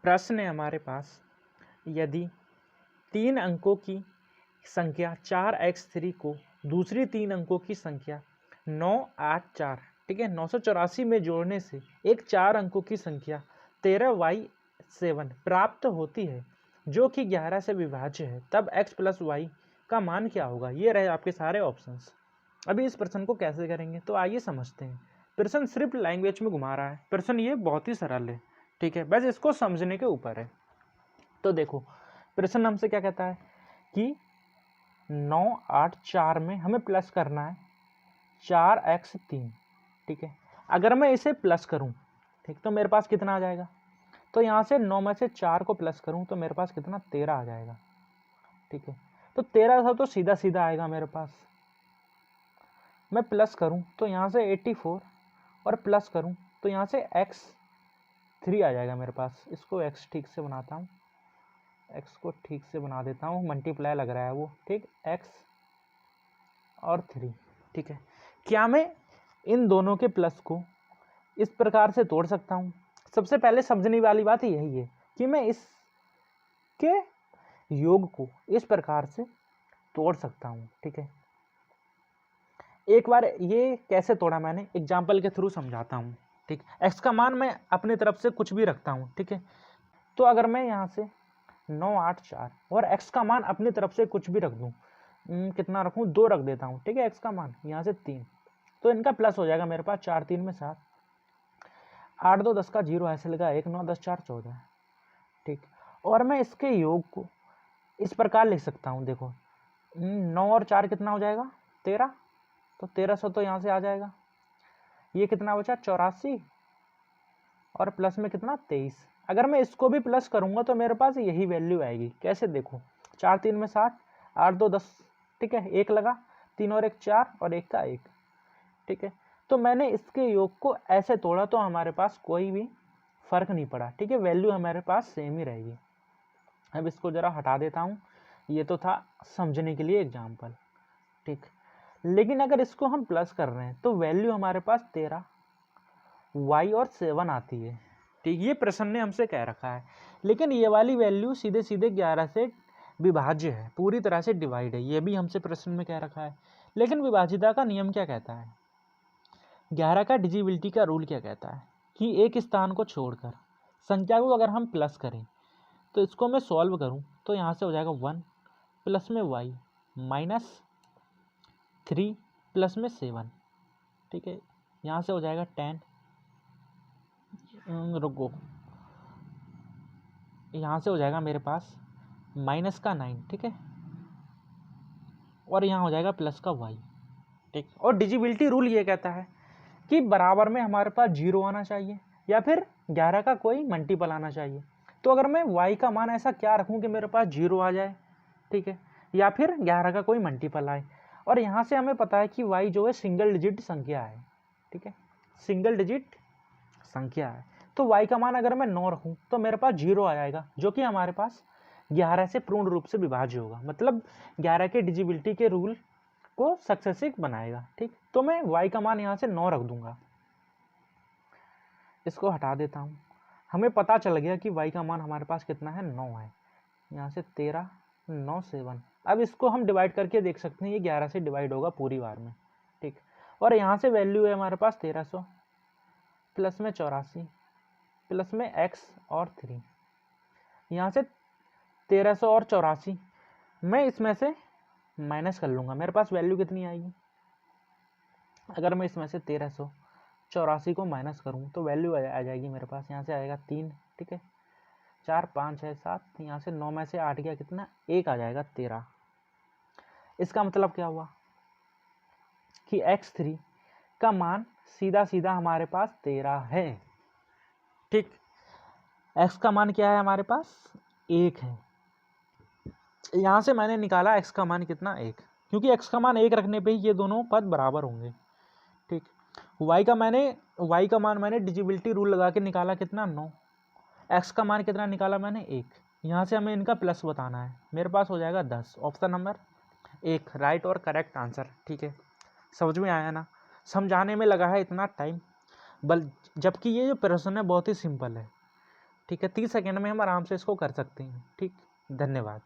प्रश्न है हमारे पास, यदि 3 अंकों की संख्या 4x3 को दूसरी 3 अंकों की संख्या 984 ठीक है 984 में जोड़ने से एक 4 अंकों की संख्या 13y7 प्राप्त होती है जो कि 11 से विभाज्य है, तब x प्लस y का मान क्या होगा। ये रहे आपके सारे ऑप्शंस। अभी इस प्रश्न को कैसे करेंगे तो आइए समझते हैं। प्रश्न सिर्फ लैंग्वेज में घुमा रहा है, प्रश्न ये बहुत ही सरल है, ठीक है, बस इसको समझने के ऊपर है। तो देखो प्रश्न हमसे क्या कहता है कि 984 में हमें प्लस करना है 4x3, ठीक है। अगर मैं इसे प्लस करूं, ठीक, तो मेरे पास कितना आ जाएगा, तो यहाँ से 9 में से 4 को प्लस करूं तो मेरे पास कितना 13 आ जाएगा, ठीक है। तो 13 तो सीधा सीधा आएगा मेरे पास। मैं प्लस करूं तो यहाँ से 84 और प्लस करूं तो यहाँ से x3 आ जाएगा मेरे पास। इसको x ठीक से बनाता हूँ, x को ठीक से बना देता हूँ, मल्टीप्लाई लग रहा है वो, ठीक, x और 3, ठीक है। क्या मैं इन दोनों के प्लस को इस प्रकार से तोड़ सकता हूँ। सबसे पहले समझने वाली बात यही है कि मैं इसके योग को इस प्रकार से तोड़ सकता हूँ, ठीक है। एक बार ये कैसे तोड़ा मैंने एग्जाम्पल के थ्रू समझाता हूँ, ठीक। x का मान मैं अपनी तरफ से कुछ भी रखता हूँ, ठीक है। तो अगर मैं यहाँ से 984 और x का मान अपनी तरफ से कुछ भी रख दूँ, कितना रखूँ, 2 रख देता हूँ, ठीक है। x का मान यहाँ से 3, तो इनका प्लस हो जाएगा मेरे पास 4 3 में 7, 8 2 10 का 0 ऐसे लगा 1 9 10 4 14, ठीक। और मैं इसके योग को इस प्रकार लिख सकता हूँ, देखो 9 और 4 कितना हो जाएगा 13, तो 1300 तो यहाँ से आ जाएगा। ये कितना बचा 84 और प्लस में कितना 23। अगर मैं इसको भी प्लस करूँगा तो मेरे पास यही वैल्यू आएगी। कैसे, देखो 4 3 में 60, 8 2 10, ठीक है, 1 लगा, 3 और 1 4 और 1 का 1, ठीक है। तो मैंने इसके योग को ऐसे तोड़ा तो हमारे पास कोई भी फर्क नहीं पड़ा, ठीक है, वैल्यू हमारे पास सेम ही रहेगी। अब इसको जरा हटा देता हूँ, ये तो था समझने के लिए एग्जाम्पल, ठीक। लेकिन अगर इसको हम प्लस कर रहे हैं तो वैल्यू हमारे पास 13 y और 7 आती है, ठीक। ये प्रश्न ने हमसे कह रखा है, लेकिन ये वाली वैल्यू सीधे सीधे 11 से विभाज्य है, पूरी तरह से डिवाइड है, ये भी हमसे प्रश्न में कह रखा है। लेकिन विभाज्यता का नियम क्या कहता है, 11 का डिजिबिलिटी का रूल क्या कहता है कि एक स्थान को छोड़कर संख्या को अगर हम प्लस करें तो इसको मैं सॉल्व करूं तो यहाँ से हो जाएगा 1 प्लस में y माइनस 3 प्लस में 7, ठीक है। यहाँ से हो जाएगा 10, रुको, यहाँ से हो जाएगा मेरे पास माइनस का 9, ठीक है, और यहाँ हो जाएगा प्लस का y, ठीक। और डिजिबिलिटी रूल ये कहता है कि बराबर में हमारे पास 0 आना चाहिए या फिर 11 का कोई मल्टीपल आना चाहिए। तो अगर मैं y का मान ऐसा क्या रखूं कि मेरे पास 0 आ जाए, ठीक है, या फिर 11 का कोई मल्टीपल आए। और यहाँ से हमें पता है कि y जो है सिंगल डिजिट संख्या है, ठीक है, सिंगल डिजिट संख्या है। तो y का मान अगर मैं 9 रखूं तो मेरे पास 0 आ जाएगा, जो कि हमारे पास 11 से पूर्ण रूप से विभाज्य होगा, मतलब 11 के डिजिबिलिटी के रूल को सक्सेसिव बनाएगा, ठीक। तो मैं y का मान यहाँ से 9 रख दूंगा, इसको हटा देता हूँ। हमें पता चल गया कि y का मान हमारे पास कितना है 9 है, यहाँ से 13 9 7। अब इसको हम डिवाइड करके देख सकते हैं, ये 11 से डिवाइड होगा पूरी बार में, ठीक। और यहाँ से वैल्यू है हमारे पास 1300 प्लस में 84 प्लस में x और 3, यहाँ से 1300 और 84 मैं इसमें से माइनस कर लूँगा, मेरे पास वैल्यू कितनी आएगी। अगर मैं इसमें से 1384 को माइनस करूँ तो वैल्यू आ जाएगी मेरे पास, यहाँ से आएगा 3, ठीक है, 4 5 6 7, यहाँ से 9 में से 8 गया कितना 1 आ जाएगा 13। इसका मतलब क्या हुआ कि x3 का मान सीधा सीधा हमारे पास 13 है, ठीक। x का मान क्या है हमारे पास 1 है। यहाँ से मैंने निकाला x का मान कितना 1, क्योंकि x का मान 1 रखने पे ही ये दोनों पद बराबर होंगे, ठीक। y का मान मैंने डिजिबिलिटी रूल लगा के निकाला कितना 9, x का मान कितना निकाला मैंने 1। यहाँ से हमें इनका प्लस बताना है, मेरे पास हो जाएगा 10, ऑप्शन नंबर 1 राइट और करेक्ट आंसर, ठीक है। समझ में आया ना, समझाने में लगा है इतना टाइम, जबकि ये जो प्रश्न है बहुत ही सिंपल है, ठीक है, 30 सेकेंड में हम आराम से इसको कर सकते हैं। ठीक, धन्यवाद।